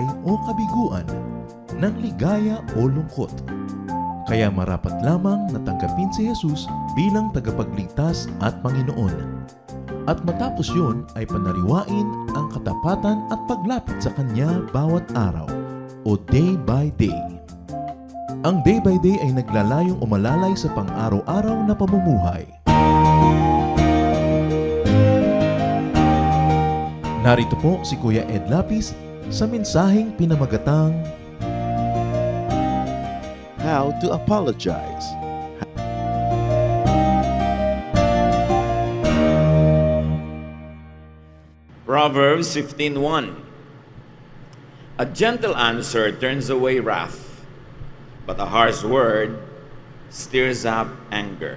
buhay o kabiguan, ng ligaya o lungkot. Kaya marapat lamang na tanggapin si Jesus bilang tagapagligtas at Panginoon. At matapos yun ay panariwain ang katapatan at paglapit sa Kanya bawat araw o day by day. Ang day by day ay naglalayong umalalay sa pang-araw-araw na pamumuhay. Narito po si Kuya Ed Lapis sa mensaheng pinamagatang How to Apologize. Proverbs 15:1. A gentle answer turns away wrath, but a harsh word stirs up anger.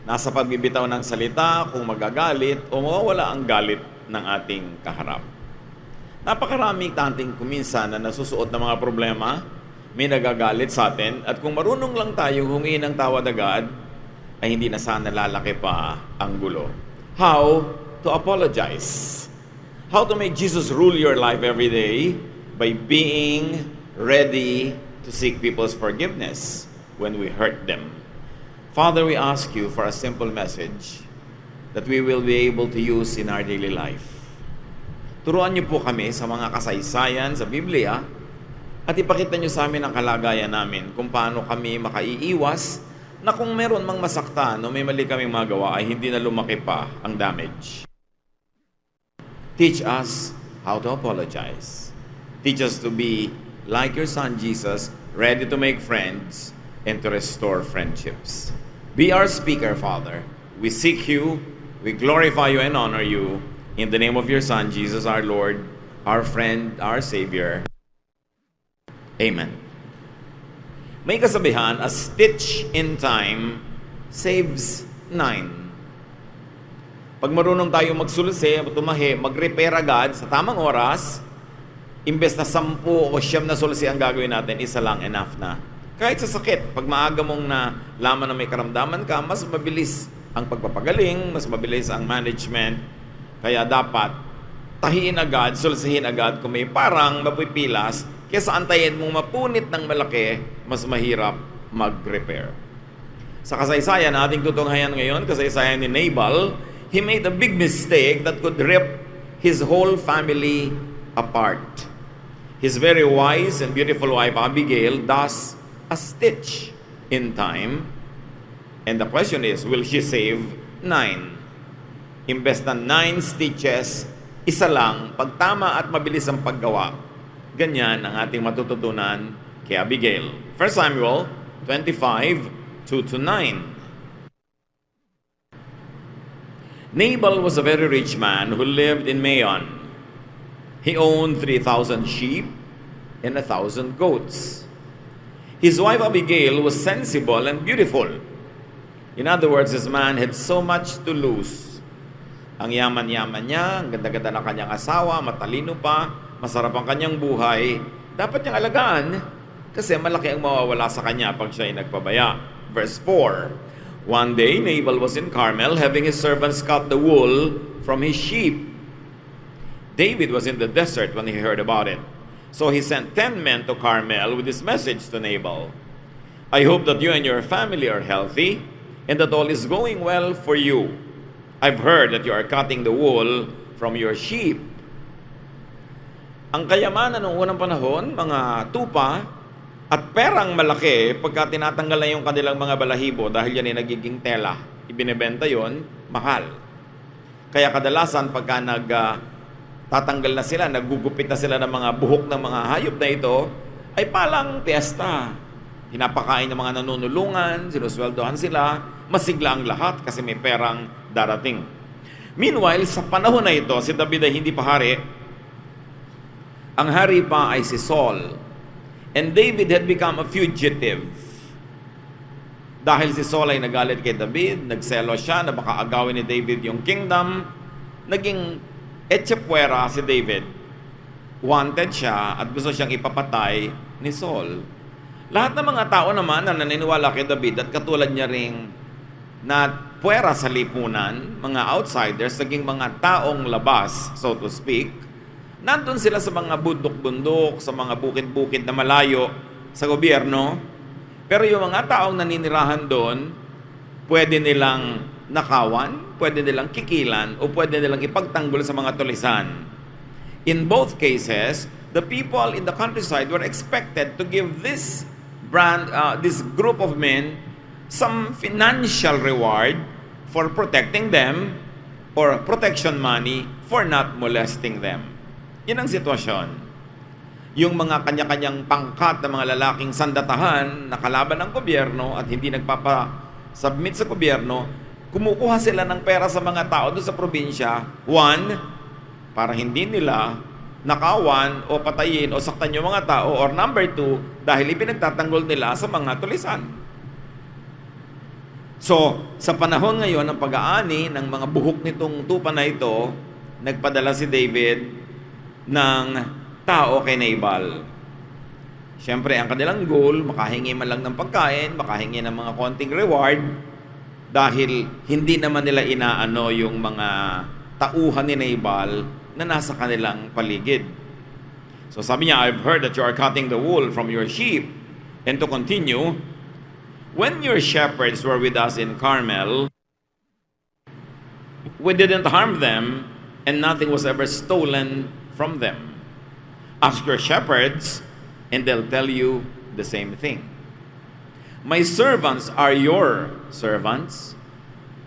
Nasa pagbibitaw ng salita kung magagalit o mawawala ang galit ng ating kaharap. Napakarami tanting kuminsan na nasusuot ng mga problema, may nagagalit sa atin, at kung marunong lang tayong humingi ng tawad agad, ay hindi na sana lalaki pa ang gulo. How to apologize? How to make Jesus rule your life every day? By being ready to seek people's forgiveness when we hurt them. Father, we ask you for a simple message that we will be able to use in our daily life. Turuan niyo po kami sa mga kasaysayan sa Biblia at ipakita niyo sa amin ang kalagayan namin kung paano kami makaiiwas na kung meron mang masaktan o may mali kaming magawa ay hindi na lumaki pa ang damage. Teach us how to apologize. Teach us to be like your Son Jesus, ready to make friends and to restore friendships. Be our speaker, Father. We seek you, we glorify you and honor you. In the name of your Son, Jesus our Lord, our friend, our Savior. Amen. May kasabihan, a stitch in time saves 9. Pag marunong tayo magsulsi, tumahi, mag-repair agad sa tamang oras, imbes na 10 o 9 na sulsi ang gagawin natin, isa lang enough na. Kahit sa sakit, pag maaga mong nalaman na may karamdaman ka, mas mabilis ang pagpapagaling, mas mabilis ang management. Kaya dapat tahiin agad, sulsihin agad kung may parang mapipilas, kaysa antayin mong mapunit ng malaki, mas mahirap mag-repair. Sa kasaysayan ating tutunghayan ngayon, kasaysayan ni Nabal, he made a big mistake that could rip his whole family apart. His very wise and beautiful wife Abigail does a stitch in time. And the question is, will she save 9? Imbes na 9 stitches, isa lang, pagtama at mabilis ang paggawa. Ganyan ang ating matututunan kay Abigail. 1 Samuel 25, 2-9. Nabal was a very rich man who lived in Maon. He owned 3,000 sheep and 1,000 goats. His wife Abigail was sensible and beautiful. In other words, this man had so much to lose. Ang yaman-yaman niya, ang ganda-ganda ng kanyang asawa, matalino pa, masarap ang kanyang buhay, dapat niyang alagaan kasi malaki ang mawawala sa kanya pag siya ay nagpabaya. Verse 4, one day, Nabal was in Carmel having his servants cut the wool from his sheep. David was in the desert when he heard about it. So he sent 10 men to Carmel with this message to Nabal. I hope that you and your family are healthy and that all is going well for you. I've heard that you are cutting the wool from your sheep. Ang kayamanan ng unang panahon, mga tupa at perang malaki pagka tinatanggal na yung kanilang mga balahibo dahil yan ay nagiging tela. Ibinebenta yon, mahal. Kaya kadalasan pagka tatanggal na sila, naggugupit na sila ng mga buhok ng mga hayop na ito, ay palang piyesta. Pinapakain ng mga nanunulungan, sinusweldohan sila, masigla ang lahat kasi may perang darating. Meanwhile, sa panahon na ito, si David ay hindi pa hari. Ang hari pa ay si Saul. And David had become a fugitive. Dahil si Saul ay nagalit kay David, nagselo siya na baka agawin ni David yung kingdom, naging etchepuera si David. Wanted siya at gusto siyang ipapatay ni Saul. Lahat ng mga tao naman na naniniwala kay David at katulad niya ring na puwera sa lipunan, mga outsiders, naging mga taong labas, so to speak, Nandun sila sa mga bundok-bundok, sa mga bukid-bukid na malayo sa gobyerno. Pero yung mga taong naninirahan doon, pwede nilang nakawan, pwede nilang kikilan, o pwede nilang ipagtanggol sa mga tulisan. In both cases, the people in the countryside were expected to give this group of men some financial reward for protecting them or protection money for not molesting them. Yan ang sitwasyon. Yung mga kanya-kanyang pangkat na mga lalaking sandatahan na kalaban ng gobyerno at hindi nagpapa-submit sa gobyerno, kumukuha sila ng pera sa mga tao doon sa probinsya. One, para hindi nila nakawan o patayin o saktan yung mga tao. Or number two, dahil ipinagtatanggol nila sa mga tulisan. So, sa panahon ngayon ng pag-aani ng mga buhok nitong tupa na ito, nagpadala si David ng tao kay Nabal. Siyempre, ang kanilang goal, makahingi man lang ng pagkain, makahingi ng mga konting reward, dahil hindi naman nila inaano yung mga tauhan ni Nabal na nasa kanilang paligid. So sabi niya, I've heard that you are cutting the wool from your sheep. And to continue, when your shepherds were with us in Carmel, we didn't harm them, and nothing was ever stolen from them. Ask your shepherds, and they'll tell you the same thing. My servants are your servants,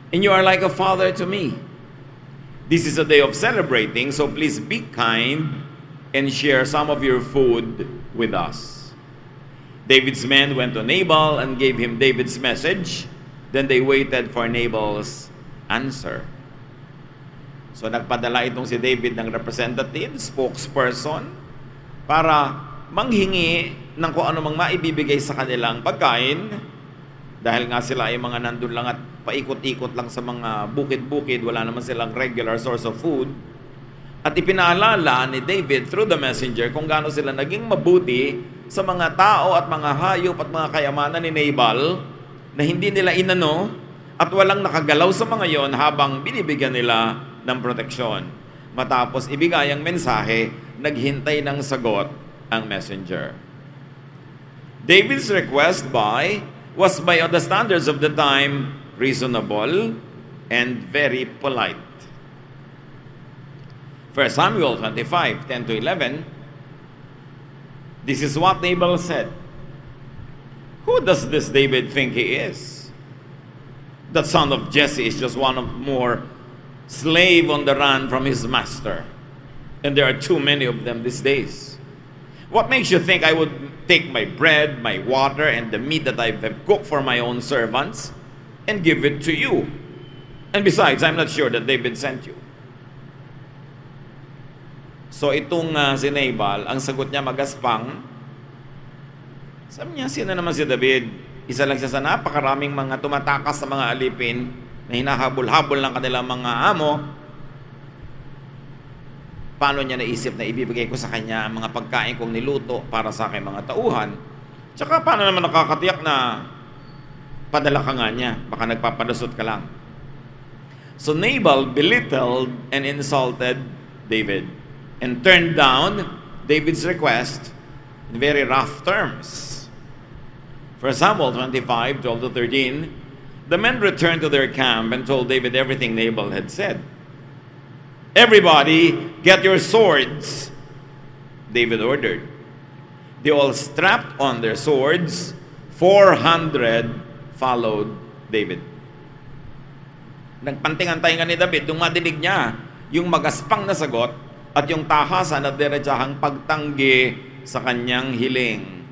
and you are like a father to me. This is a day of celebrating, so please be kind and share some of your food with us. David's men went to Nabal and gave him David's message. Then they waited for Nabal's answer. So nagpadala itong si David ng representative, spokesperson, para manghingi ng kung ano mang maibibigay sa kanilang pagkain. Dahil nga sila ay mga nandun lang at paikot-ikot lang sa mga bukid-bukid, wala naman silang regular source of food. At ipinaalala ni David through the messenger kung gaano sila naging mabuti sa mga tao at mga hayop at mga kayamanan ni Nabal na hindi nila inano at walang nakagalaw sa mga yon habang binibigyan nila ng proteksyon. Matapos ibigay ang mensahe, naghintay ng sagot ang messenger. David's request was by the standards of the time reasonable and very polite. 1 Samuel 25, 10 to 11, this is what Nabal said. Who does this David think he is? That son of Jesse is just one of more slave on the run from his master. And there are too many of them these days. What makes you think I would take my bread, my water, and the meat that I have cooked for my own servants and give it to you? And besides, I'm not sure that David sent you. So itong si Nabal, ang sagot niya magaspang. Sabi niya, sino naman si David? Isa lang siya sa napakaraming mga tumatakas sa mga alipin na hinahabol-habol ng kanilang mga amo. Paano niya naisip na ibibigay ko sa kanya ang mga pagkain kong niluto para sa aking mga tauhan? Tsaka paano naman nakakatiyak na padala ka nga niya? Baka nagpapadasot ka lang. So Nabal belittled and insulted David and turned down David's request in very rough terms. 1 Samuel 25, 12 to 13, the men returned to their camp and told David everything Nabal had said. Everybody, get your swords, David ordered. They all strapped on their swords. 400 followed David. Nagpantingan-taingan ni David nung madinig niya yung magaspang na sagot at yung tahasan at diretsahang pagtanggi sa kanyang hiling.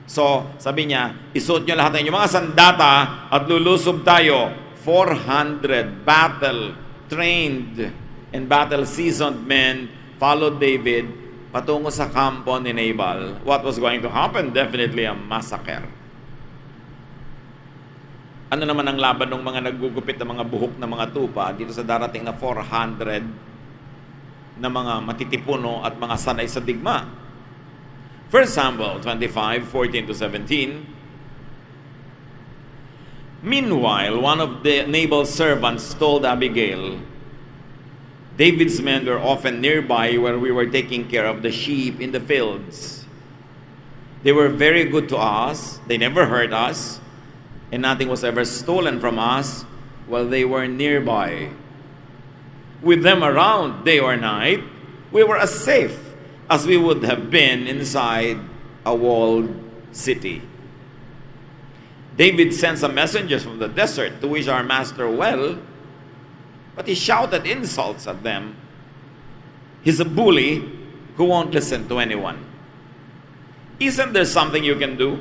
So, sabi niya, isuot niyo lahat ng inyong mga sandata at lulusob tayo. 400 battle-trained and battle-seasoned men followed David patungo sa kampo ni Nabal. What was going to happen? Definitely a massacre. Ano naman ang laban ng mga naggugupit ng mga buhok ng mga tupa dito sa darating na 400 na mga matitipuno at mga sanay sa digma? 1 Samuel 25, 14 to 17. Meanwhile, one of Nabal's servants told Abigail, David's men were often nearby where we were taking care of the sheep in the fields. They were very good to us. They never hurt us. And nothing was ever stolen from us while they were nearby. With them around day or night, we were as safe as we would have been inside a walled city. David sent some messengers from the desert to wish our master well, but he shouted insults at them. He's a bully who won't listen to anyone. Isn't there something you can do?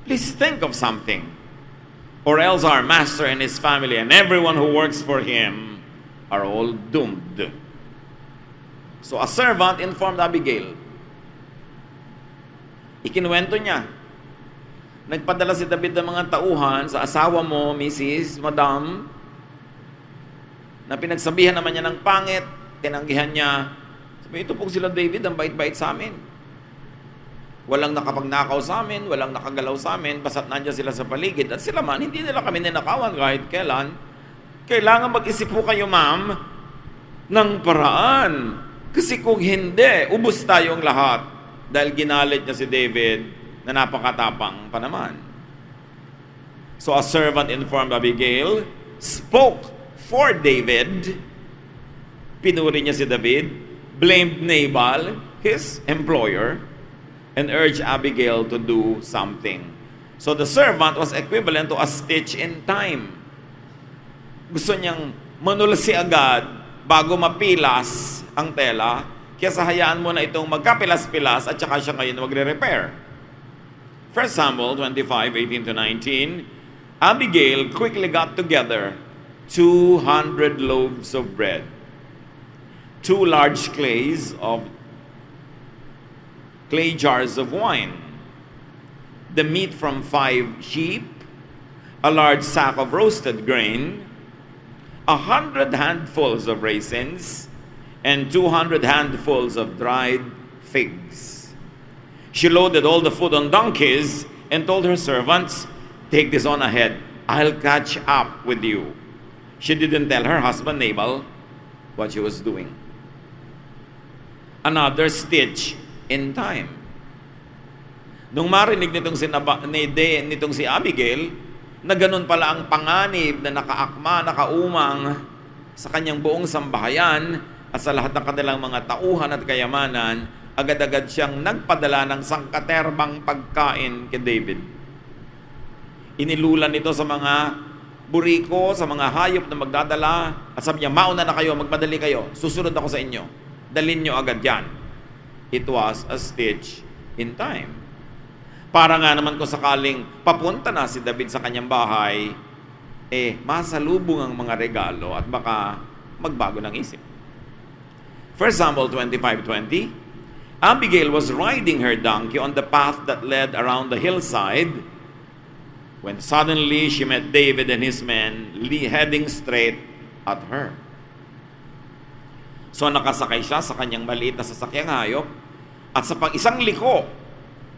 Please think of something, or else our master and his family and everyone who works for him are all doomed. So a servant informed Abigail. Ikinuwento niya. Nagpadala si David ng mga tauhan sa asawa mo, Mrs. Madam, na pinagsabihan naman niya ng pangit, tinanggihan niya. Sabi, ito pong sila David, ang bait-bait sa amin. Walang nakapagnakaw sa amin, walang nakagalaw sa amin, basta't nandiyan sila sa paligid. At sila man, hindi nila kami ninakawan kahit kailan. Kailangan mag-isip po kayo, ma'am, ng paraan. Kasi kung hindi, ubos tayong lahat. Dahil ginalit niya si David na napakatapang pa naman. So a servant informed Abigail, spoke for David, pinuri niya si David, blamed Nabal, his employer, and urged Abigail to do something. So the servant was equivalent to a stitch in time. Gusto niyang manulsi agad bago mapilas ang tela, kaya hayaan mo na itong magkapilas-pilas at saka siya ngayon magre-repair. 1 Samuel 25:18-19, Abigail quickly got together 200 loaves of bread, 2 large clay jars of wine, the meat from 5 sheep, a large sack of roasted grain, 100 handfuls of raisins, and 200 handfuls of dried figs. She loaded all the food on donkeys and told her servants, take this on ahead. I'll catch up with you. She didn't tell her husband Nabal what she was doing. Another stitch in time. Nung marinig nitong si Abigail, na ganun pala ang panganib na nakaakma, nakaumang sa kanyang buong sambahayan at sa lahat ng kanilang mga tauhan at kayamanan, agad-agad siyang nagpadala ng sangkaterbang pagkain kay David. Inilulan nito sa mga buriko, sa mga hayop na magdadala, at sabi niya, mauna na kayo, magmadali kayo, susunod ako sa inyo. Dalin nyo agad yan. It was a stitch in time. Para nga naman kung sakaling papunta na si David sa kanyang bahay, masalubong ang mga regalo at baka magbago ng isip. 1 Samuel 25:20, Abigail was riding her donkey on the path that led around the hillside when suddenly she met David and his men heading straight at her. So nakasakay siya sa kanyang maliit na sasakyang hayop at sa pang-isang liko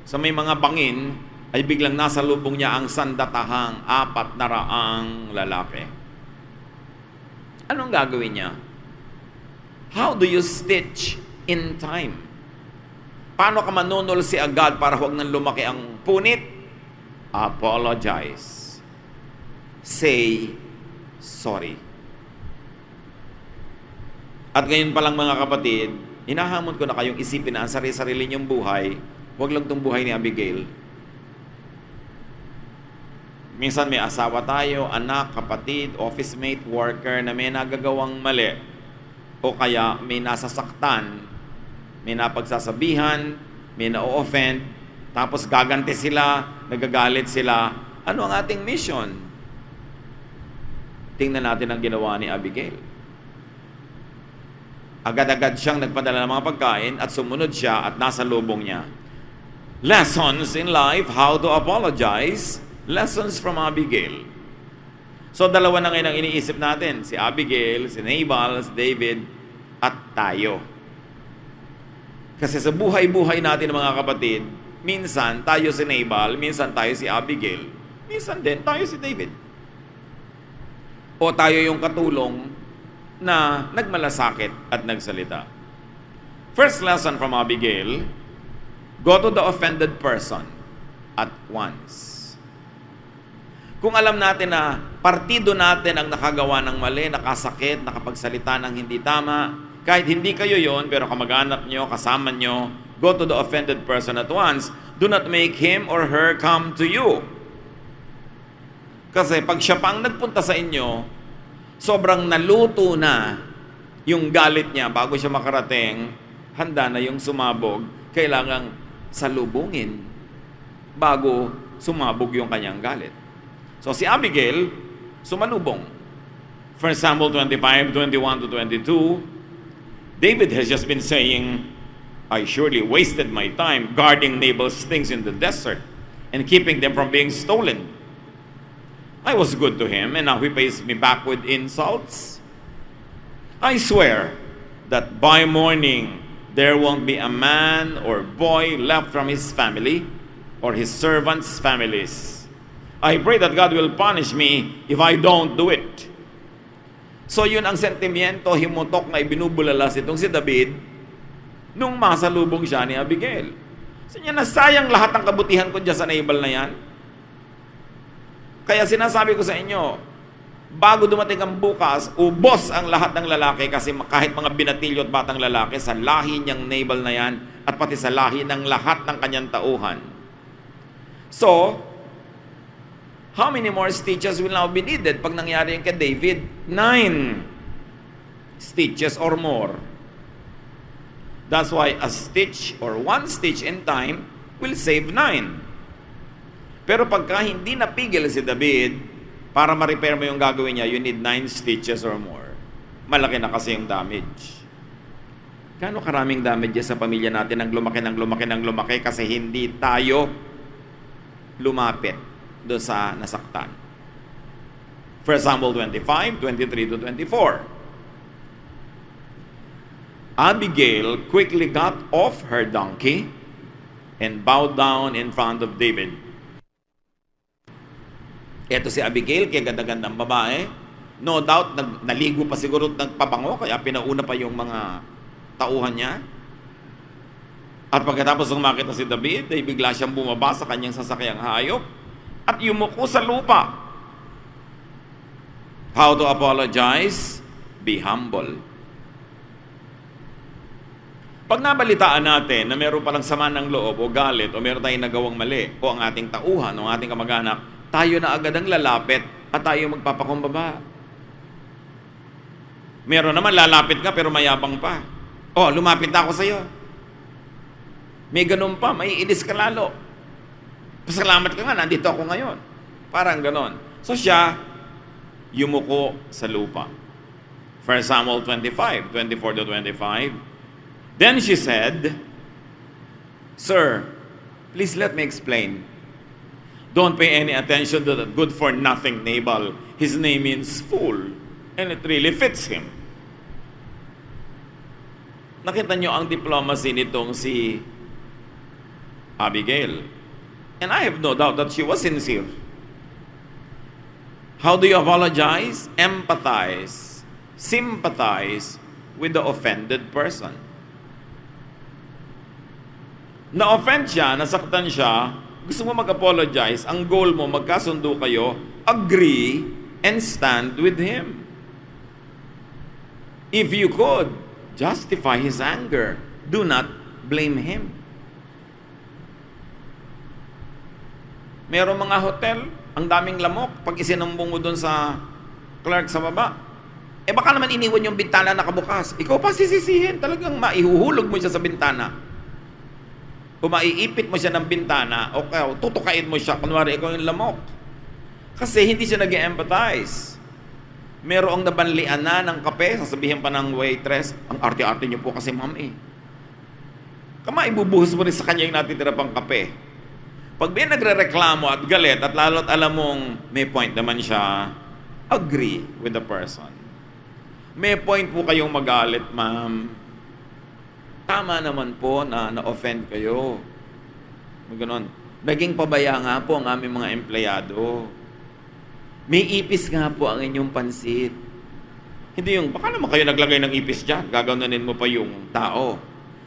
sa may mga bangin ay biglang nasa lubong niya ang sandatahang 400 lalaki. Anong gagawin niya? How do you stitch in time? Paano ka manunulsi agad para huwag nang lumaki ang punit? Apologize. Say sorry. At ngayon pa lang mga kapatid, hinahamon ko na kayong isipin na ang sarili-sarili niyong buhay, huwag lang itong buhay ni Abigail. Minsan may asawa tayo, anak, kapatid, office mate, worker na may nagagawang mali o kaya may nasasaktan, may napagsasabihan, may na-offend, tapos gaganti sila, nagagalit sila. Ano ang ating mission? Tingnan natin ang ginawa ni Abigail. Agad-agad siyang nagpadala ng mga pagkain at sumunod siya at nasa lubong niya. Lessons in life, how to apologize. Lessons from Abigail. So dalawa na ngayon ang iniisip natin. Si Abigail, si Nabal, si David, at tayo. Kasi sa buhay-buhay natin mga kapatid, minsan tayo si Nabal, minsan tayo si Abigail, minsan din tayo si David. O tayo yung katulong na nagmalasakit at nagsalita. First lesson from Abigail, go to the offended person at once. Kung alam natin na partido natin ang nakagawa ng mali, nakasakit, nakapagsalita ng hindi tama, kahit hindi kayo yon, pero kamag-anak nyo, kasama nyo, go to the offended person at once. Do not make him or her come to you. Kasi pag siya pang nagpunta sa inyo, sobrang naluto na yung galit niya bago siya makarating, handa na yung sumabog, kailangang salubungin bago sumabog yung kanyang galit. So si Abigail, sumalubong. 1 Samuel 25, 21 to 22, David has just been saying, I surely wasted my time guarding Nabal's things in the desert and keeping them from being stolen. I was good to him, and now he pays me back with insults. I swear that by morning there won't be a man or boy left from his family or his servants' families. I pray that God will punish me if I don't do it. So yun ang sentimiento, himutok na ibinubulalas itong si David nung masalubong siya ni Abigail. So niya, nasayang lahat ng kabutihan ko dyan sa Nabal na yan. Kaya sinasabi ko sa inyo, bago dumating ang bukas, ubos ang lahat ng lalaki kasi kahit mga binatilyo at batang lalaki, sa lahi niyang Nabal na yan at pati sa lahi ng lahat ng kanyang tauhan. So, how many more stitches will now be needed pag nangyari yung kay David? 9 stitches or more. That's why a stitch or one stitch in time will save 9. Pero pagka hindi napigil si David, para ma-repair mo yung gagawin niya, you need 9 stitches or more. Malaki na kasi yung damage. Gaano karaming damage sa pamilya natin ng lumaki kasi hindi tayo lumapit doon sa nasaktan. 1 Samuel 25, 23 to 24. Abigail quickly got off her donkey and bowed down in front of David. Ito si Abigail, kaya ganda-gandang babae. No doubt, naligo pa siguro at nagpabango, kaya pinauna pa yung mga tauhan niya. At pagkatapos nung makita si David, ay bigla siyang bumaba sa kanyang sasakyang hayop at yumuko sa lupa. How to apologize? Be humble. Pag nabalitaan natin na meron palang sama ng loob o galit o meron tayong nagawang mali o ang ating tauhan o ang ating kamag-anak, tayo na agad ang lalapit at tayo magpapakumbaba. Meron naman lalapit ka pero mayabang pa. Oh, lumapit na ako sa iyo. May ganun pa, may inis ka lalo. Pasalamat ka nga, nandito ako ngayon. Parang ganon. So siya, yumuko sa lupa. 1 Samuel 25, 24 to 25. Then she said, Sir, please let me explain. Don't pay any attention to that good-for-nothing Nabal. His name means fool, and it really fits him. Nakita niyo ang diplomacy nitong si Abigail. And I have no doubt that she was sincere. How do you apologize? Empathize, sympathize with the offended person. Na-offend siya, nasaktan siya, gusto mo mag-apologize, ang goal mo, magkasundo kayo, agree and stand with him. If you could, justify his anger. Do not blame him. Merong mga hotel, ang daming lamok. Pag isinumbong mo doon sa clerk sa baba, baka naman iniwan yung bintana nakabukas. Ikaw pa sisisihin. Talagang maihuhulog mo siya sa bintana. O maiipit mo siya ng bintana, o tutukain mo siya, kunwari ikaw yung lamok. Kasi hindi siya nag-empathize. Merong nabanlian na ng kape, sasabihin pa ng waitress, ang arte-arte niyo po kasi ma'am ibubuhos mo rin sa kanya yung natitira pang kape. Pag may nagre-reklamo at galit at lalo't alam mong may point naman siya, agree with the person. May point po kayong magalit, ma'am. Tama naman po na na-offend kayo. Ganon. Naging pabaya nga po ang aming mga empleyado. May ipis nga po ang inyong pansit. Hindi yung, baka naman kayo naglagay ng ipis dyan, gagawin mo pa yung tao.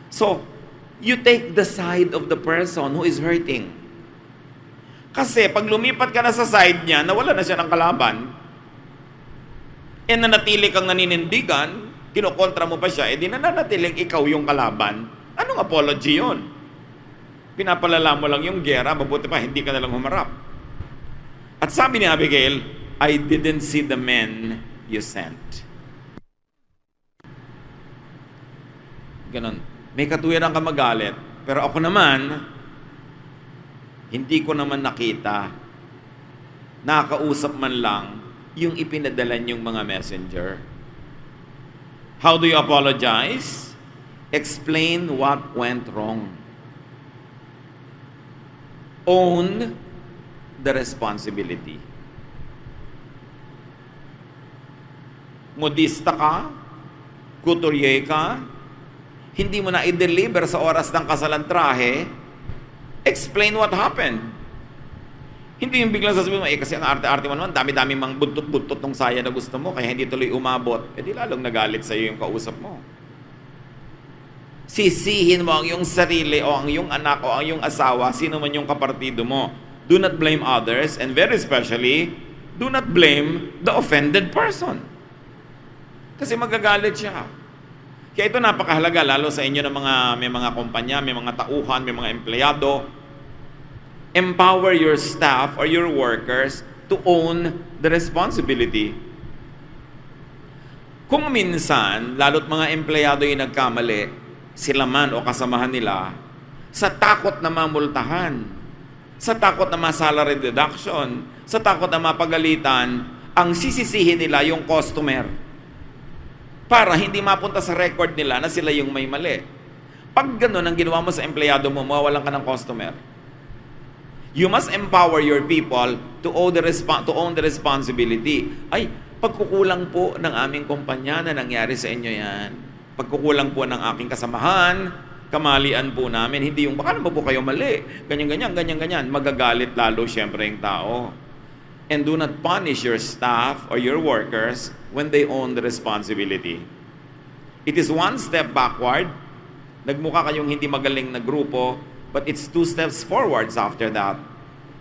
So, you take the side of the person who is hurting. Kasi pag lumipat ka na sa side niya, nawala na siya ng kalaban, nanatili kang naninindigan, kinokontra mo pa siya, di nananatiling ikaw yung kalaban. Anong apology yun? Pinapalala mo lang yung gera, mabuti pa hindi ka na lang humarap. At sabi ni Abigail, I didn't see the men you sent. Ganon. May katuwiran ka magalit, pero ako naman, hindi ko naman nakita, nakakausap man lang, yung ipinadala niyong mga messenger. How do you apologize? Explain what went wrong. Own the responsibility. Modista ka, couturier ka, hindi mo na i-deliver sa oras ng kasalantrahe, explain what happened. Hindi yung biglang sasabihin mo, kasi ang arte-arte mo naman, dami-dami mang buntot-buntot ng saya na gusto mo, kaya hindi tuloy umabot, di lalong nagalit sa iyo yung kausap mo. Sisihin mo ang iyong sarili o ang iyong anak o ang iyong asawa, sino man yung kapartido mo. Do not blame others, and very especially, do not blame the offended person. Kasi magagalit siya. Kaya ito napakahalaga, lalo sa inyo ng may mga kumpanya, may mga tauhan, may mga empleyado. Empower your staff or your workers to own the responsibility. Kung minsan, lalo't mga empleyado yung nagkamali, sila man o kasamahan nila, sa takot na mamultahan, sa takot na salary deduction, sa takot na mapagalitan, ang sisisihin nila yung customer. Para hindi mapunta sa record nila na sila yung may mali. Pag gano'n ang ginawa mo sa empleyado mo, mawawalan ka ng customer. You must empower your people to own the responsibility. Ay, pagkukulang po ng aming kumpanya na nangyari sa inyo yan. Pagkukulang po ng aking kasamahan, kamalian po namin. Hindi yung, baka naman po kayo mali. Ganyan. Magagalit lalo siyempre yung tao. And do not punish your staff or your workers when they own the responsibility. It is one step backward. Nagmukha kayong hindi magaling na grupo, but it's 2 steps forwards after that.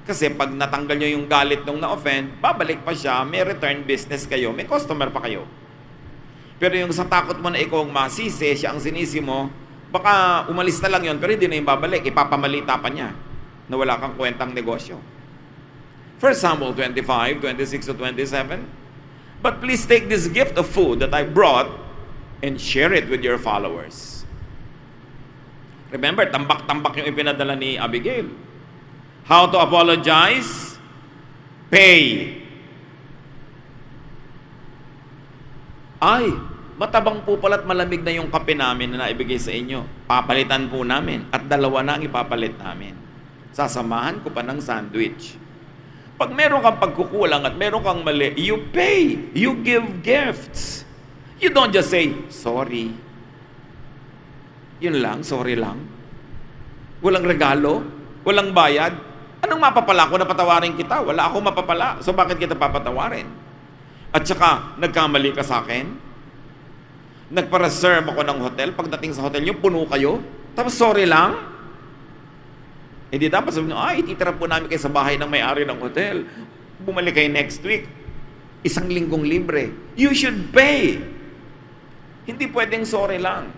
Kasi pag natanggal nyo yung galit nung na-offend, babalik pa siya, may return business kayo, may customer pa kayo. Pero yung sa takot mo na ikaw ang masisi, siya ang sinisi mo, baka umalis na lang yun, pero hindi na yung babalik, ipapamalita pa niya na wala kang kwentang negosyo. 1 Samuel 25, 26 to 27. But please take this gift of food that I brought and share it with your followers. Remember, tambak-tambak yung ipinadala ni Abigail. How to apologize? Pay. Ay, matabang po pala't malamig na yung kape namin na naibigay sa inyo. Papalitan po namin at 2 na ang ipapalit namin. Sasamahan ko pa ng sandwich. Pag meron kang pagkukulang at meron kang mali, you pay. You give gifts. You don't just say, sorry. Yun lang, sorry lang. Walang regalo, walang bayad. Anong mapapala ko na patawarin kita? Wala akong mapapala. So bakit kita papatawarin? At saka, nagkamali ka sa akin? Nagpa-reserve ako ng hotel. Pagdating sa hotel nyo, puno kayo. Tapos sorry lang? Hindi dapat sabihin, ititira po namin kayo sa bahay ng may-ari ng hotel. Bumalik kayo next week. 1 linggong libre. You should pay. Hindi pwedeng sorry lang.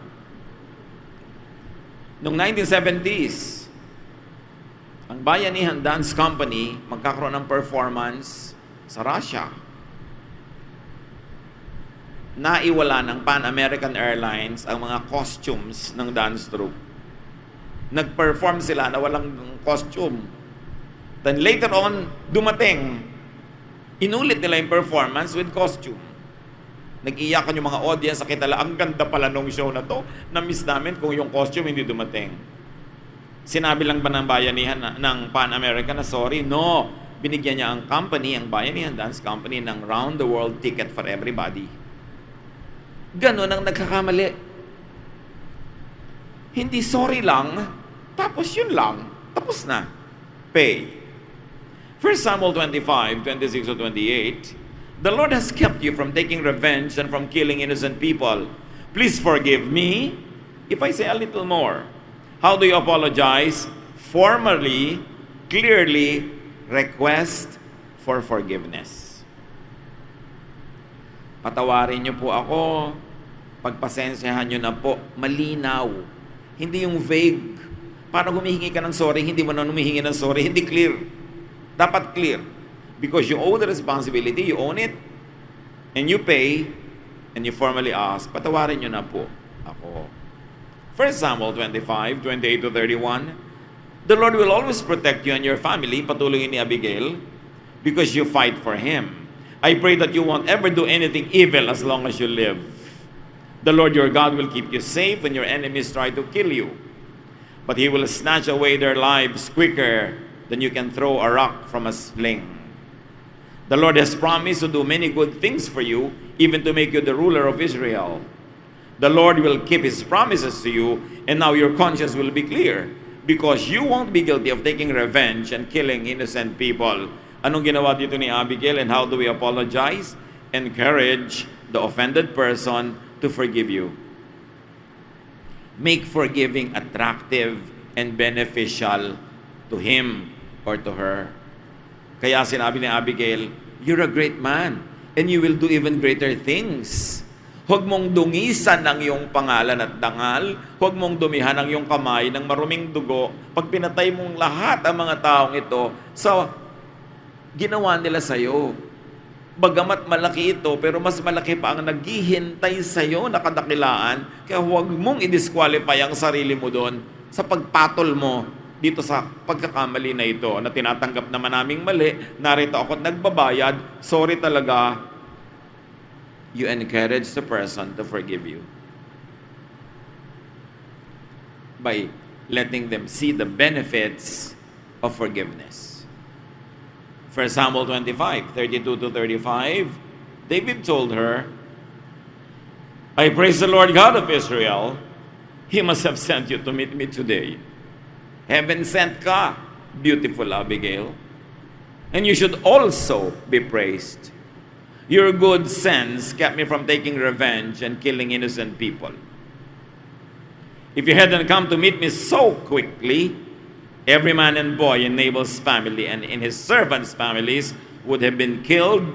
Noong 1970s, ang Bayanihan Dance Company magkakaroon ng performance sa Russia. Naiwala ng Pan American Airlines ang mga costumes ng dance troupe. Nag-perform sila na walang costume. Then later on, dumating. Inulit nila yung performance with costume. Nag-iyakan yung mga audience, nakita ang ganda pala nung show na to. Na-miss namin kung yung costume hindi dumating. Sinabi lang ba ng Bayanihan, ng Pan American na sorry? No. Binigyan niya ang company, ang Bayanihan Dance Company, ng round the world ticket for everybody. Ganon ang nagkakamali. Hindi sorry lang, tapos yun lang, tapos na. Pay. 1 Samuel 25, 26 to 28, The Lord has kept you from taking revenge and from killing innocent people. Please forgive me if I say a little more. How do you apologize? Formally, clearly, request for forgiveness. Patawarin niyo po ako, pagpasensyahan niyo na po, malinaw. Hindi yung vague. Parang humihingi ka ng sorry, hindi mo na humihingi ng sorry, hindi clear. Dapat clear. Because you owe the responsibility, you own it, and you pay, and you formally ask, patawarin niyo na po ako. 1 Samuel 25, 28 to 31, the Lord will always protect you and your family, patuloy ni Abigail, because you fight for Him. I pray that you won't ever do anything evil as long as you live. The Lord your God will keep you safe when your enemies try to kill you. But He will snatch away their lives quicker than you can throw a rock from a sling. The Lord has promised to do many good things for you, even to make you the ruler of Israel. The Lord will keep His promises to you, and now your conscience will be clear, because you won't be guilty of taking revenge and killing innocent people. Anong ginawa dito ni Abigail, and how do we apologize? Encourage the offended person to forgive you. Make forgiving attractive and beneficial to him or to her. Kaya sinabi ni Abigail, you're a great man, and you will do even greater things. Huwag mong dungisan ang iyong pangalan at dangal. Huwag mong dumihan ang iyong kamay ng maruming dugo. Pag pinatay mong lahat ang mga taong ito, so, ginawa nila sa'yo. Bagamat malaki ito, pero mas malaki pa ang naghihintay sa'yo na kadakilaan. Kaya huwag mong i-disqualify ang sarili mo doon sa pagpatol mo dito sa pagkakamali na ito na tinatanggap naman naming mali. Narito ako at nagbabayad. Sorry talaga. You encourage the person to forgive you by letting them see the benefits of forgiveness. 1 Samuel 25, 32 to 35, David told her, I praise the Lord God of Israel. He must have sent you to meet me today. Heaven sent ka, beautiful Abigail. And you should also be praised. Your good sense kept me from taking revenge and killing innocent people. If you hadn't come to meet me so quickly, every man and boy in Nabal's family and in his servants' families would have been killed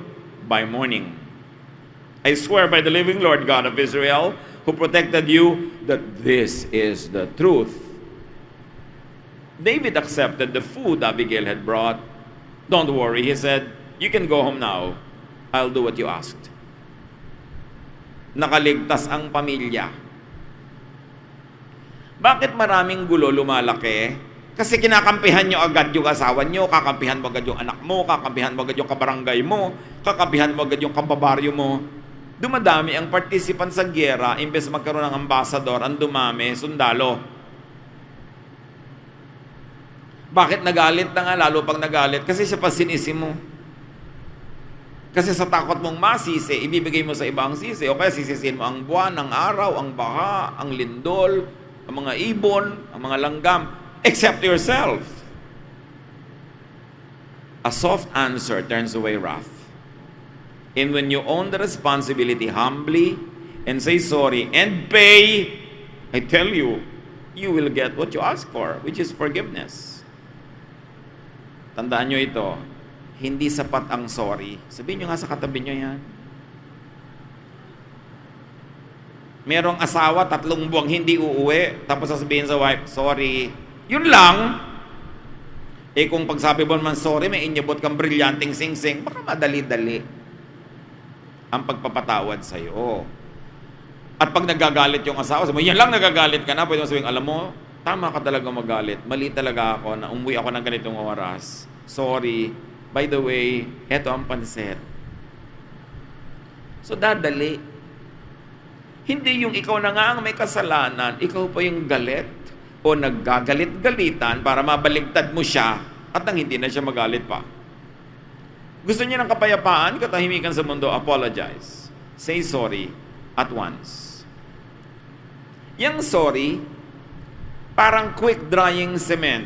by morning. I swear by the living Lord God of Israel, who protected you, that this is the truth. David accepted the food Abigail had brought. Don't worry, he said, you can go home now. I'll do what you asked. Nakaligtas ang pamilya. Bakit maraming gulo lumalaki? Kasi kinakampihan nyo agad yung asawa nyo, kakampihan mo agad yung anak mo, kakampihan mo agad yung kabarangay mo, kakampihan mo agad yung kababaryo mo. Dumadami ang participant sa gyera, imbes magkaroon ng ambassador, ang dumami, sundalo. Bakit nagalit na nga, lalo pag nagalit? Kasi siya pa sinisi mo. Kasi sa takot mong masisi, ibibigay mo sa iba ang sisi. O kaya sisisin mo ang buwan, ang araw, ang baha, ang lindol, ang mga ibon, ang mga langgam. Except yourself. A soft answer turns away wrath. And when you own the responsibility humbly and say sorry and pay, I tell you, you will get what you ask for, which is forgiveness. Tandaan nyo ito, hindi sapat ang sorry. Sabihin nyo nga sa katabi nyo yan. Merong asawa, 3 buwang hindi uuwi, tapos sasabihin sa wife, sorry. Yun lang. Eh kung pagsabi mo naman sorry, may inyabot kang brilyanting sing-sing, baka madali-dali ang pagpapatawad sa'yo. At pag nagagalit yung asawa, sabi mo, yan lang nagagalit ka na, pwede mo sabihin, alam mo, tama ka talaga magalit. Mali talaga ako na umuwi ako ng ganitong oras. Sorry. By the way, eto ang pansit. So, dadali. Hindi yung ikaw na nga ang may kasalanan, ikaw pa yung galit o naggagalit-galitan para mabaligtad mo siya at nang hindi na siya magalit pa. Gusto niya ng kapayapaan, katahimikan sa mundo, apologize. Say sorry at once. Yang sorry, parang quick-drying cement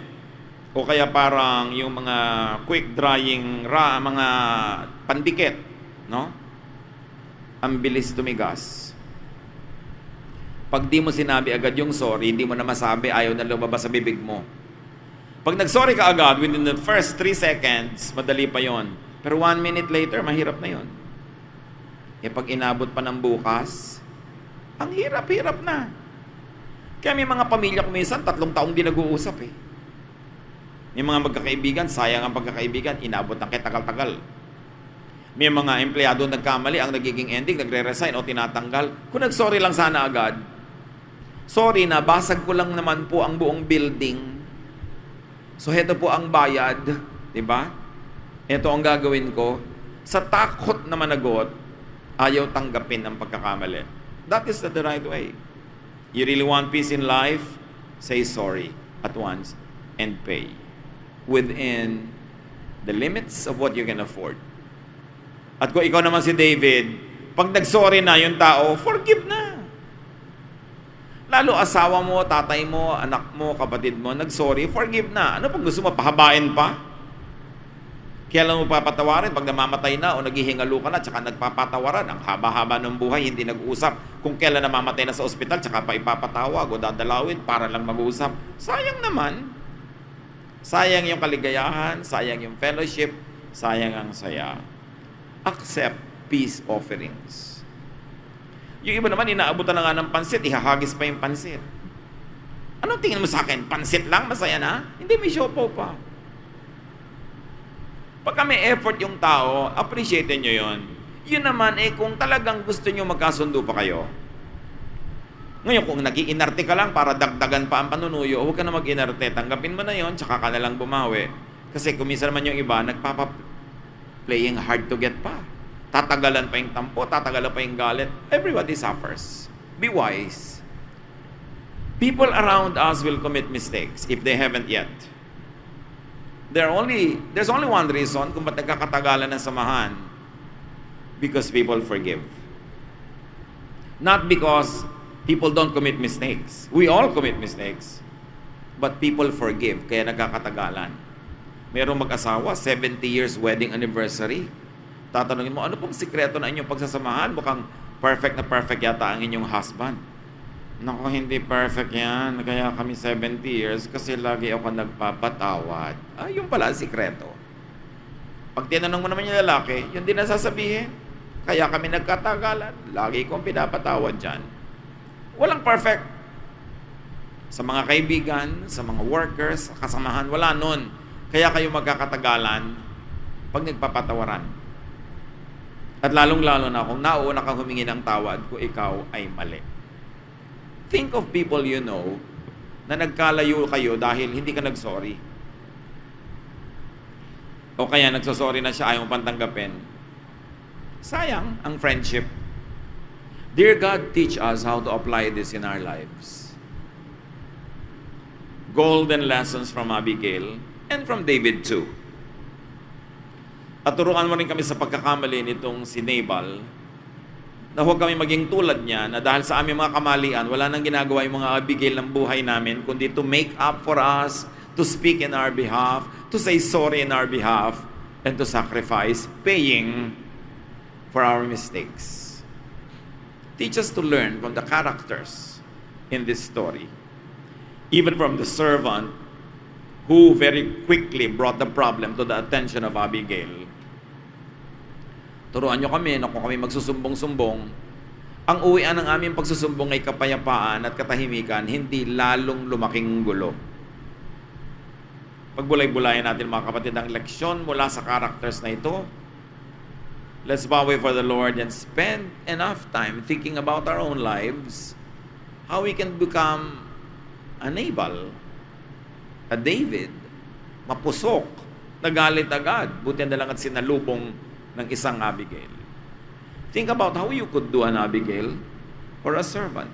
o kaya parang yung mga quick-drying mga pandikit No? Ang bilis tumigas. Pag di mo sinabi agad yung sorry, hindi mo na masabi, ayaw na lumabas sa bibig mo. Pag nag-sorry ka agad, within the first 3 seconds, madali pa yon. Pero 1 minute later, mahirap na yon. Eh pag inabot pa ng bukas, ang hirap-hirap na. Kaya may mga pamilya ko minsan, 3 taong di nag-uusap eh. May mga magkakaibigan, sayang ang pagkakaibigan, inabot ng kitagal-tagal. May mga empleyado nagkamali, ang nagiging ending, nagre-resign o tinatanggal. Kung nag-sorry lang sana agad, sorry na, basag ko lang naman po ang buong building. So, heto po ang bayad. Diba? Ito ang gagawin ko. Sa takot na managot, ayaw tanggapin ang pagkakamali. That is the right way. You really want peace in life? Say sorry at once and pay within the limits of what you can afford. At kung ikaw naman si David, pag nag-sorry na yung tao, forgive na. Lalo asawa mo, tatay mo, anak mo, kapatid mo, nag-sorry, forgive na. Ano pag gusto mo, pahabain pa? Kailan mo papatawarin? Pag namamatay na o naghihingalo ka na, tsaka nagpapatawaran. Ang haba-haba ng buhay, hindi nag-uusap. Kung kailan namamatay na sa ospital, tsaka pa ipapatawag o dadalawin para lang mag-uusap. Sayang naman. Sayang yung kaligayahan, sayang yung fellowship, sayang ang saya. Accept peace offerings. Yung iba naman, inaabutan na nga ng pansit, ihahagis pa yung pansit. Anong tingin mo sa akin? Pansit lang? Masaya na? Hindi, may siopaw pa. Pagka may effort yung tao, appreciate nyo yun. Yun naman, kung talagang gusto nyo magkasundo pa kayo. Ngayon, kung nag-iinarte ka lang para dagdagan pa ang panunuyo, huwag ka na mag-inarte. Tanggapin mo na yon, tsaka ka na lang bumawi. Kasi kung minsan naman yung iba, playing hard to get pa. Tatagalan pa yung tampo, tatagalan pa yung galit. Everybody suffers. Be wise. People around us will commit mistakes if they haven't yet. There's only one reason kung ba't nagkakatagalan ng samahan. Because people forgive. Not because people don't commit mistakes. We all commit mistakes. But people forgive, kaya nagkakatagalan. Merong mag-asawa, 70 years wedding anniversary. Tatanungin mo, ano pong sikreto na inyong pagsasamahan? Mukhang perfect na perfect yata ang inyong husband. Naku, hindi perfect yan. Kaya kami 70 years kasi lagi ako nagpapatawad. Yun pala ang sikreto. Pag tinanong mo naman yung lalaki, yun din nasasabihin. Kaya kami nagkatagalan. Lagi kong pinapatawad dyan. Walang perfect. Sa mga kaibigan, sa mga workers, sa kasamahan, wala nun. Kaya kayo magkakatagalan pag nagpapatawaran. At lalong-lalo na kung nauuna kang humingi ng tawad kung ikaw ay mali. Think of people you know na nagkalayo kayo dahil hindi ka nagsorry. O kaya nagsosorry na siya, ayaw mo pantanggapin. Sayang ang friendship. Dear God, teach us how to apply this in our lives. Golden lessons from Abigail and from David too. At turuan mo rin kami sa pagkakamali nitong si Nabal na huwag kami maging tulad niya na dahil sa aming mga kamalian, wala nang ginagawa yung mga Abigail ng buhay namin kundi to make up for us, to speak in our behalf, to say sorry in our behalf, and to sacrifice paying for our mistakes. Teach us to learn from the characters in this story. Even from the servant who very quickly brought the problem to the attention of Abigail. Turuan nyo kami na kung kami magsusumbong-sumbong, ang uwian ng aming pagsusumbong ay kapayapaan at katahimikan, hindi lalong lumaking gulo. Pagbulay-bulayan natin mga kapatid ang leksyon mula sa characters na ito. Let's bow before the Lord and spend enough time thinking about our own lives, how we can become a Nabal, a David, mapusok, nagalit agad, buti na lang at sinalubong ng isang Abigail. Think about how you could do an Abigail or a servant.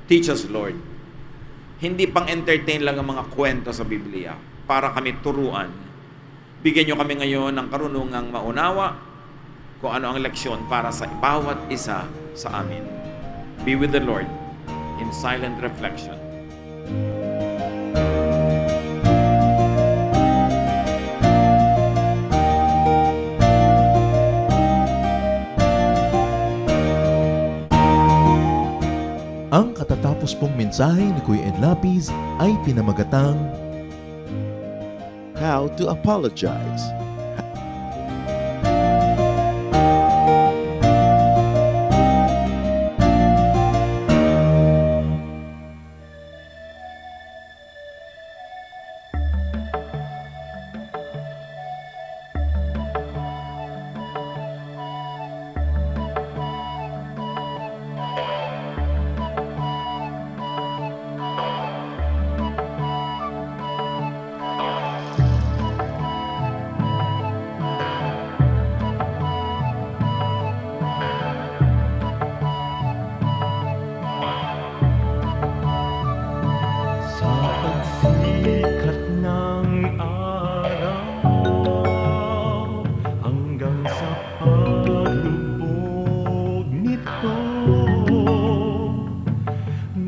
Teach us, Lord. Hindi pang entertain lang ang mga kwento sa Biblia para kami turuan. Bigyan nyo kami ngayon ng karunungang maunawa kung ano ang leksyon para sa bawat isa sa amin. Be with the Lord in silent reflection. natapos pong mensahe ni Kuya Ed Lapis ay pinamagatang How to apologize. Sa pagsikat ng araw hanggang sa paglubog nito,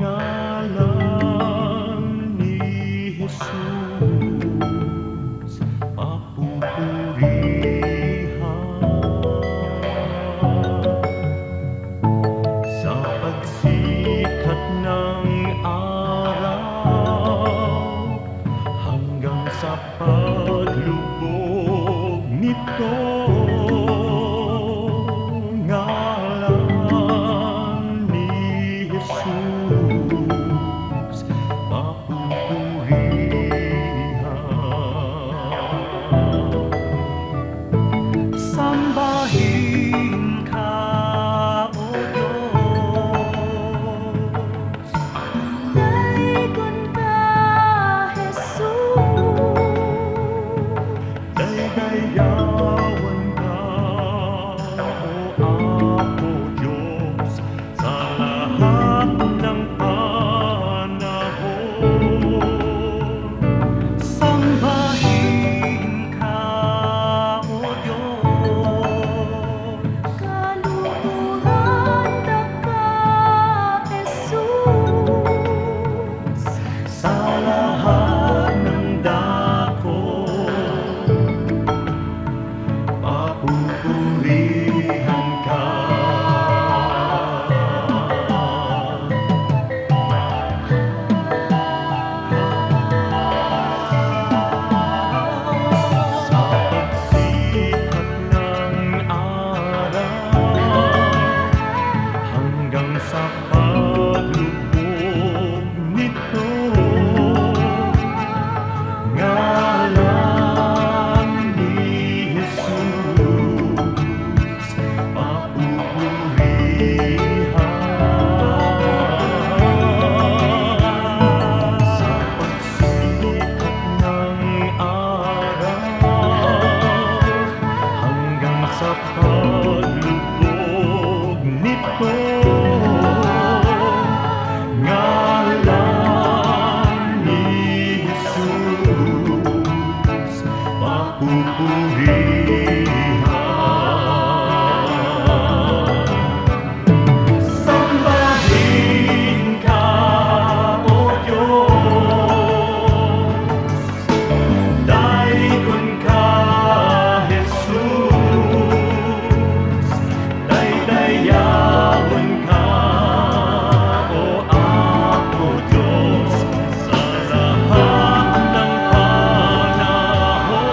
ngalan ni Jesus papupurihan. Sa pagsikat ng araw hanggang sa paglubog nito, ngalan ni Jesus papupurihan. Sambahin ka, O Diyos. Daikon ka, Jesus. Daydayawan ka, O Apo Diyos, sa lahat ng panahon. Sambahin ka, O Diyos. Kaluhuran ka, Jesus. Sa lahat ng dako, papupurihan ka. Sa pagsikat ng araw hanggang sa paglubog nito, ngalan ni Jesus papupurihan. Sa pagsikat ng araw hanggang sa paglubog nito, ngalan ni Jesus papupurihan. Sambahin ka, O Diyos. Daikon ka, Jesus. Daydayawan ka, O Apo Diyos, sa lahat ng panahon.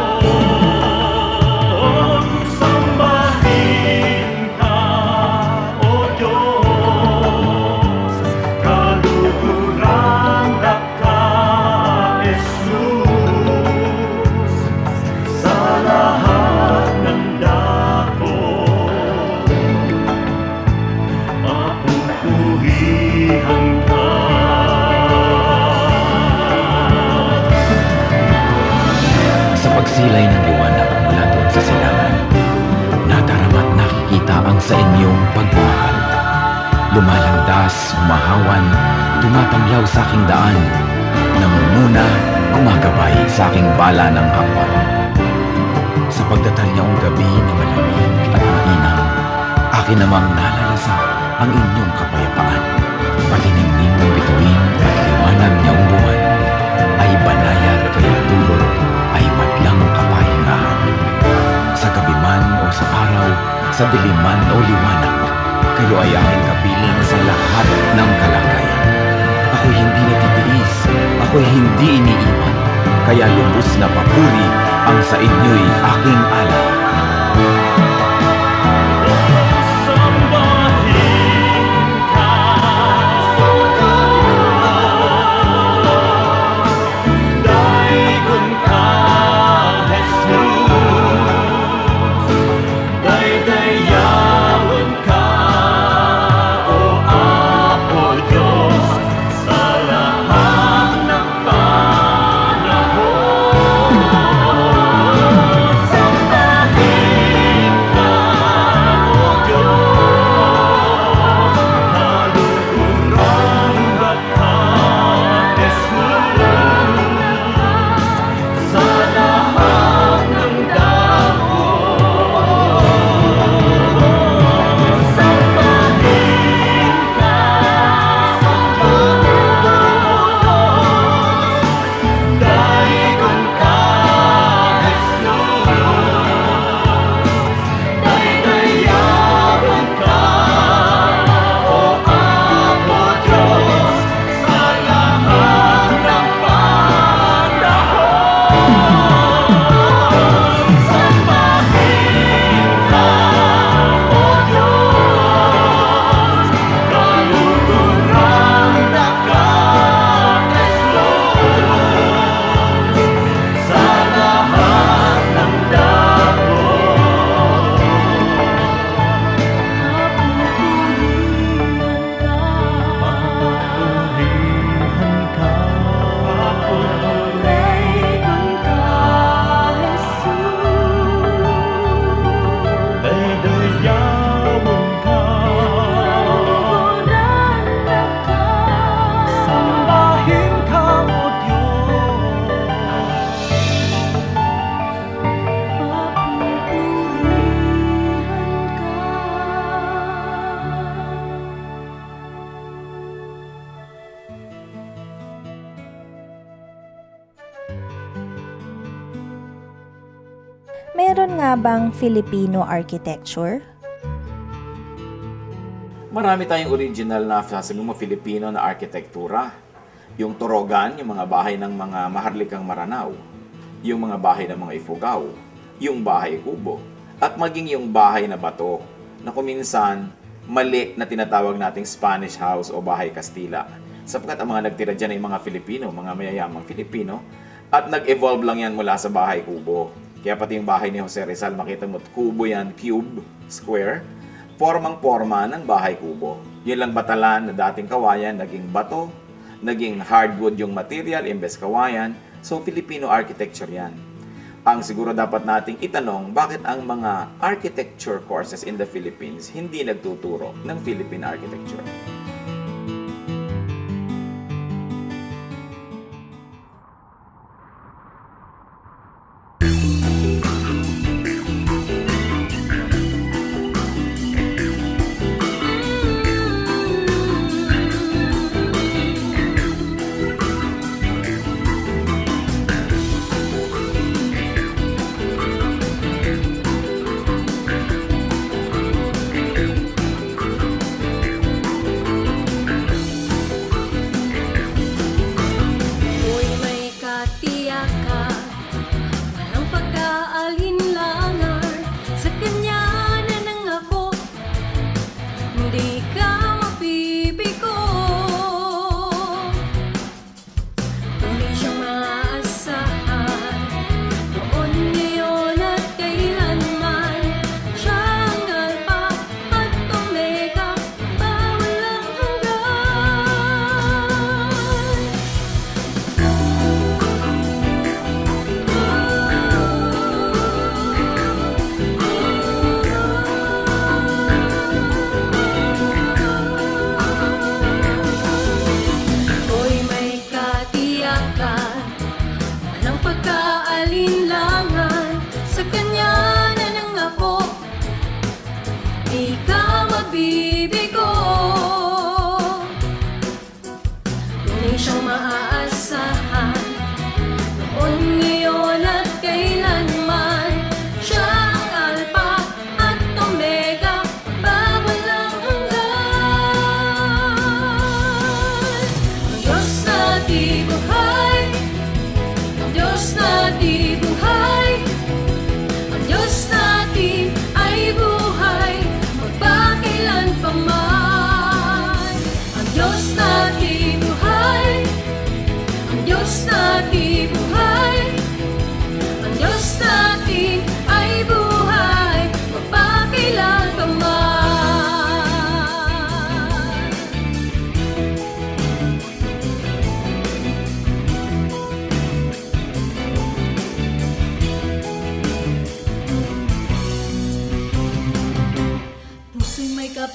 Sambahin ka, O Diyos. Kaluhuran ka, Jesus. Sa lahat ng dako, papupurihan ka. Sa pagsilay ng liwanag mula doon sa silangan, nadarama't nakikita ang sa inyong pagmamahal. Lumalandas, humahawan, tumatanglaw sa aking daan, nangunguna, gumagabay sa aking bala ng hakbang. Sa pagdatalyaong gabi na malamig at mainam, akin namang nalalasa ang inyong kapayapaan. Pati ningning ng bituin at liwanag niyang buwan ay banayad kaya dulot ay madlang kapahingahan. Sa gabi man o sa araw, sa dilim man o liwanag, kayo ay aking kapiling sa lahat ng kalagayan. ako'y hindi iniiwan, kaya lubos na papuri ang sa inyo'y aking alay. Sambahin ka, daigod ka, Jesus. Daydayawan ka, O Apo Diyos, sa lahat ng panahon. Sambahin ka, O Diyos, halugurang ka, Jesus, sa lahat ng dahon. Sambahin ka, O Diyos, daigod ka, Jesus. Daydayawan ka, O Apo Diyos, sa lahat ng panahon. Sambahin ka, O Diyos, kalugurang ka, Jesus, sa lahat ng dahon. Papurihan ka, Daigod ka, Jesus. daydayawan ka, Kalugurang ka. sambahin ka, O Diyos. Papupurihan ka. Meron nga bang Filipino architecture? Marami tayong original na sasabi mo Filipino na arkitektura. Yung Torogan, yung mga bahay ng mga maharlikang Maranao, yung mga bahay ng mga Ifugao, yung bahay kubo, at maging yung bahay na bato na kuminsan mali na tinatawag nating Spanish house o bahay Kastila. Sapagkat ang mga nagtira dyan ay mga Filipino, mga mayayamang Filipino, at nag-evolve lang yan mula sa bahay kubo. Kaya pati yung bahay ni Jose Rizal, makita mo, kubo yan, cube, square, formang-forma ng bahay kubo. Yun lang batalan na dating kawayan, naging bato, naging hardwood yung material, imbes kawayan. So, Filipino architecture yan. Ang siguro dapat nating itanong, bakit ang mga architecture courses in the Philippines hindi nagtuturo ng Philippine architecture? Diyos na di buhay.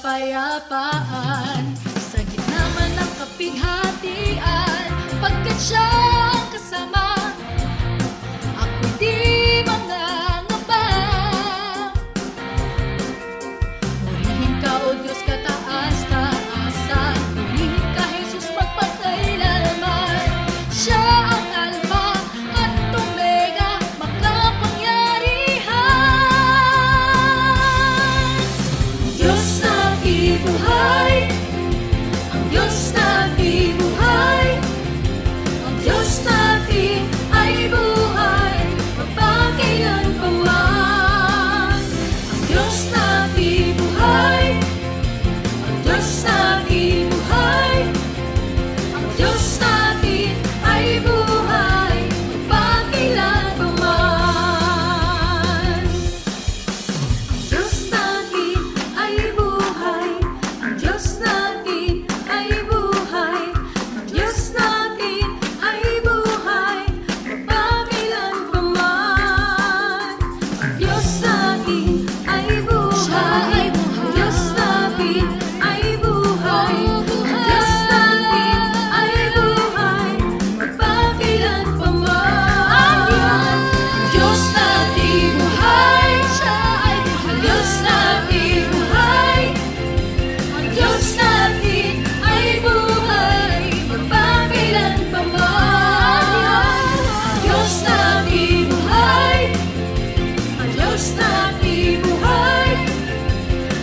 kapayapaan sa gitna man ng kapighatian, pagkat siya ang kasama, ako'y di mangangamba. Purihin ka, O Diyos, kataas-taasan, purihin ka, Jesus, magpakailanman. Siya ang Alpha at Omega, makapangyarihan. Diyos na bibuhay, ang Diyos na bibuhay, ang Diyos natin ay buhay, magpakailanpaman. Ang Diyos na bibuhay, ang Diyos na bibuhay, ang Diyos natin ay buhay, magpakailanpaman. Ang Diyos natin ay buhay, ang Diyos natin ay buhay, ang Diyos natin ay buhay, magpakailanpaman. Ang Diyos natin ay buhay, ang Diyos natin ay buhay, ang Diyos natin ay buhay, magpakailanpaman. Ang Diyos natin buhay, siya ay buhay. Ang Diyos natin buhay, ang Diyos natin ay buhay, magpakailanpaman. Ang Diyos natin buhay, ang Diyos natin buhay,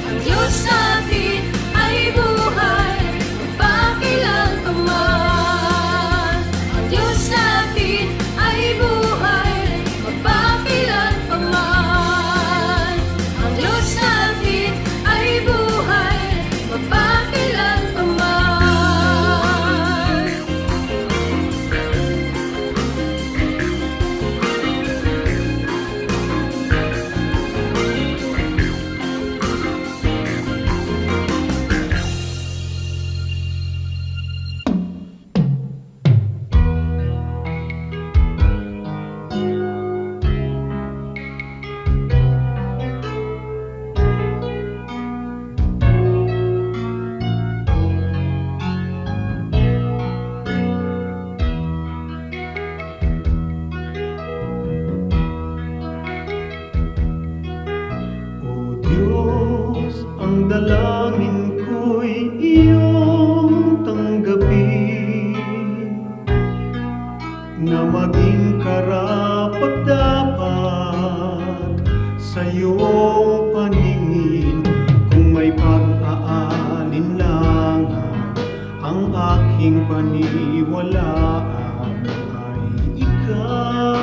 ang Diyos natin ay buhay, magpakailanpaman. Ang Diyos natin ay buhay, magpakailanpaman. Ang Diyos natin ay buhay, magpakailanpaman. O Diyos, ang dalangin ko'y iyong tanggapin, na maging karapat-dapat sa iyong paningin. Kung may pag-aalinlangan, ang aking paniwalaan ay ikaw.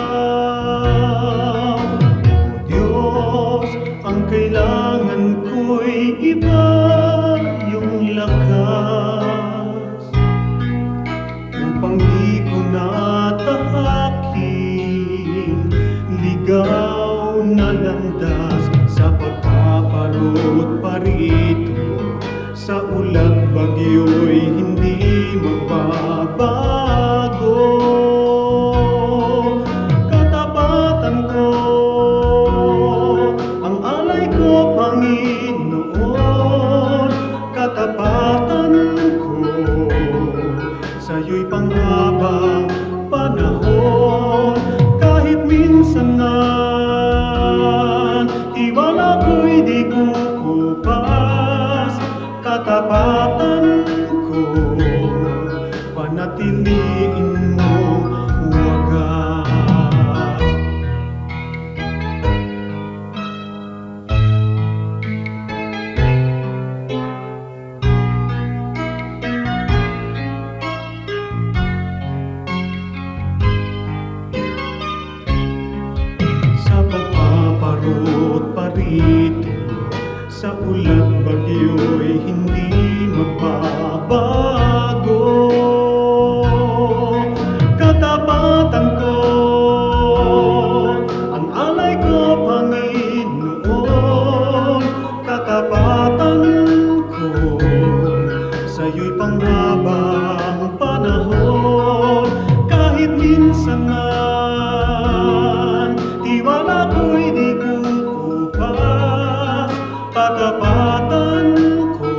O Diyos, ang kailangan ko'y iba yung lakas, upang di ko natahakin ligaw na landas sa pagpaparot parito. Sa ulat bagyo'y hindi magbabago. Katapatan ko, ang alay ko, Panginoon. Katapatan ko, sa'yo'y panghabang panahon. Kahit minsan nga tiwala ko'y di kukupas, katapatan ko, panatiliin mong wagas. Sa pagpaparot parito, sa ulat bagyo'y hindi magbabago. Katapatan ko, ang alay ko, Panginoon. Katapatan ko, sa'yo'y panghabang panahon. Kahit minsan man tiwala ko'y di kukupas, katapatan ko,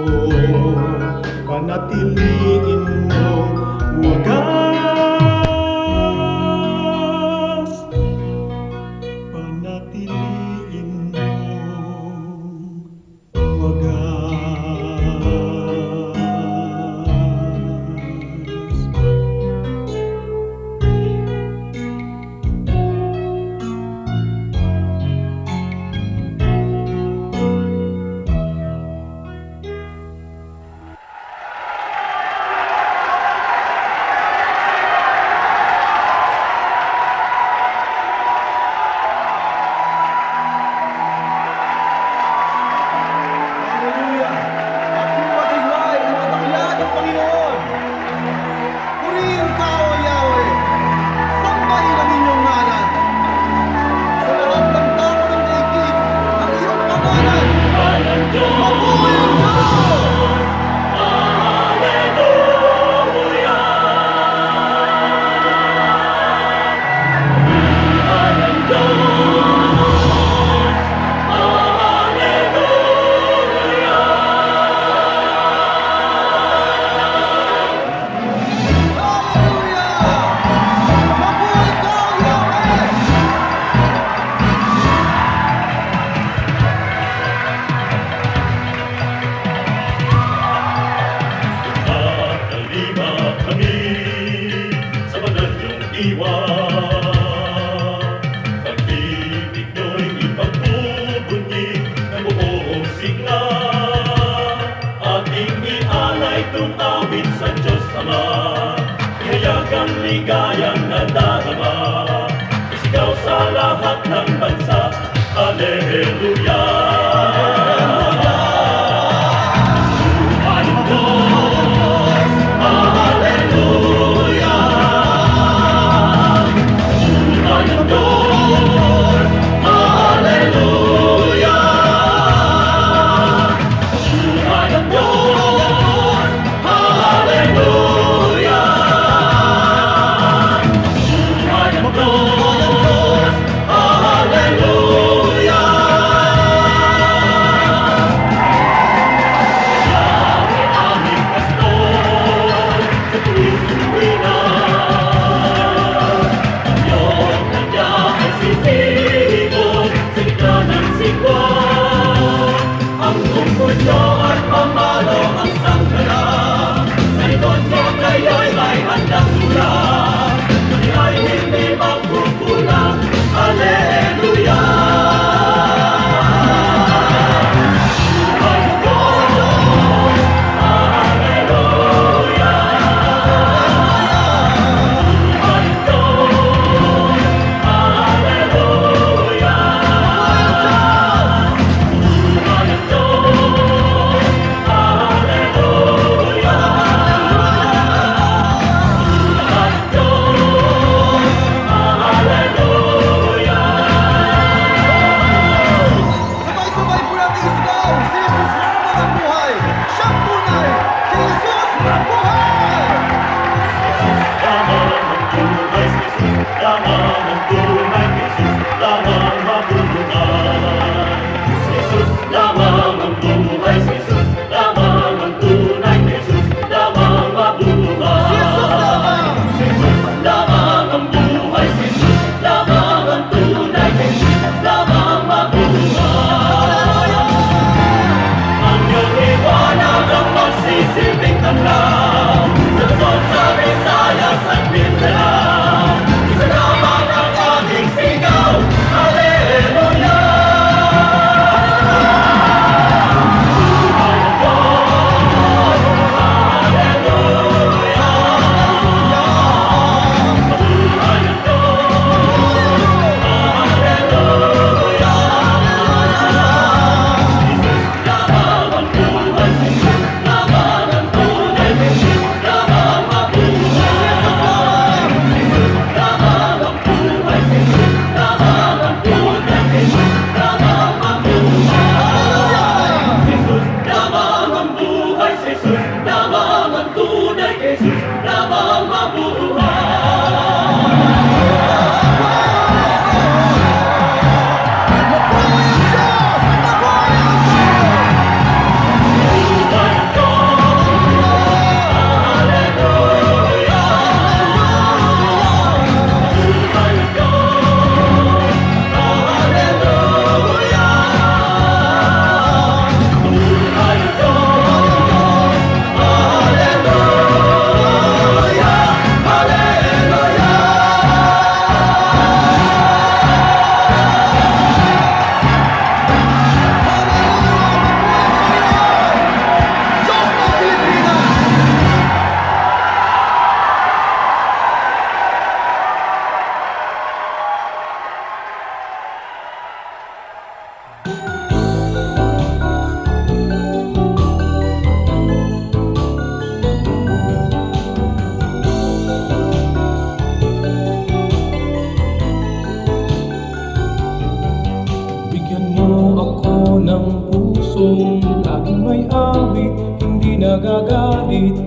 awit, hindi nagagalit.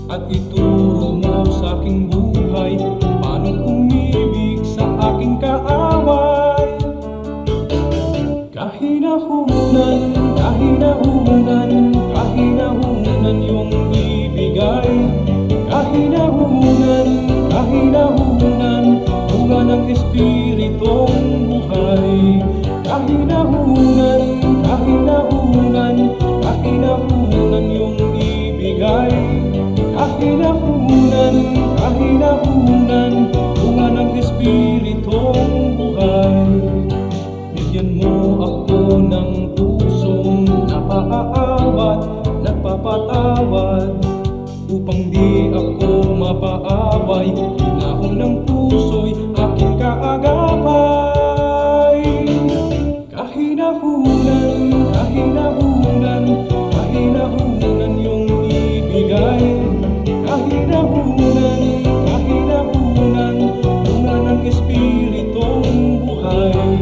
At ituro mo sa aking buhay kung paano umibig sa aking kaaway. Kahinahunan, kahinahunan, kahinahunan yung ibigay. Kahinahunan, kahinahunan, bunga ng Espiritong buhay. Kahinahunan, kahinahunan, kahinahunan yung ibigay. Kahinahunan, kahinahunan, bunga ng Espiritong buhay. Bigyan mo ako ng pusong napaaawat, nagpapatawad, upang di ako mapaaway. Hinahon ng puso'y aking kaagapay. Kahinahunan, kahinahunan, kahinahunan yung ibigay. Kahinahunan, kahinahunan, bunga ng Espiritong buhay.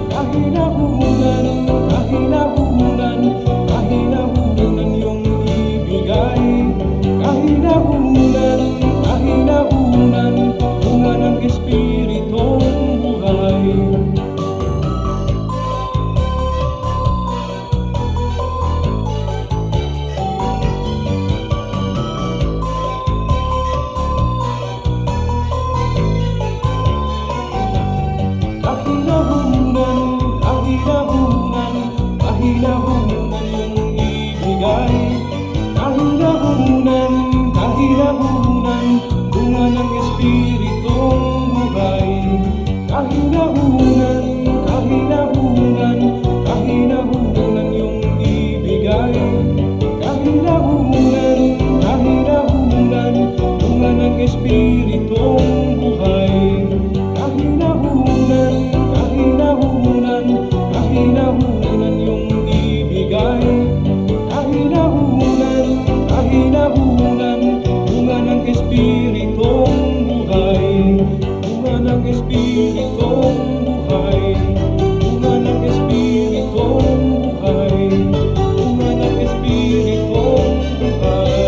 Kahinahunan, kahinahunan, kahinahunan yung ibigay. Kahinahunan, kahinahunan, bunga ng Espiritong buhay. Kahinahunan, kahinahunan, kahinahunan yung ibigay. Kahinahunan, kahinahunan, bunga ng Espiritong buhay. Kahinahunan, kahinahunan, kahinahunan yung ibigay. Kahinahunan, kahinahunan, bunga ng Espiritong buhay. Kahinahunan, kahinahunan, kahinahunan yung ibigay. Kahinahunan, kahinahunan, bunga ng Espiritong buhay. Bunga ng Espiritong buhay. Bunga ng Espiritong buhay. Bunga ng Espiritong buhay.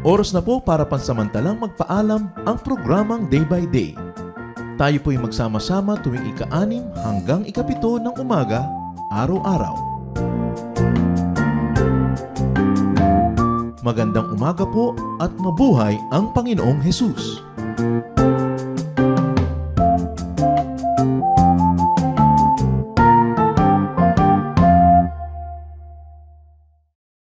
Oras na po para pansamantalang magpaalam ang programang Day by Day. Tayo po'y magsama-sama tuwing ika-6 hanggang ika-7 ng umaga, araw-araw. Magandang umaga po at mabuhay ang Panginoong Hesus!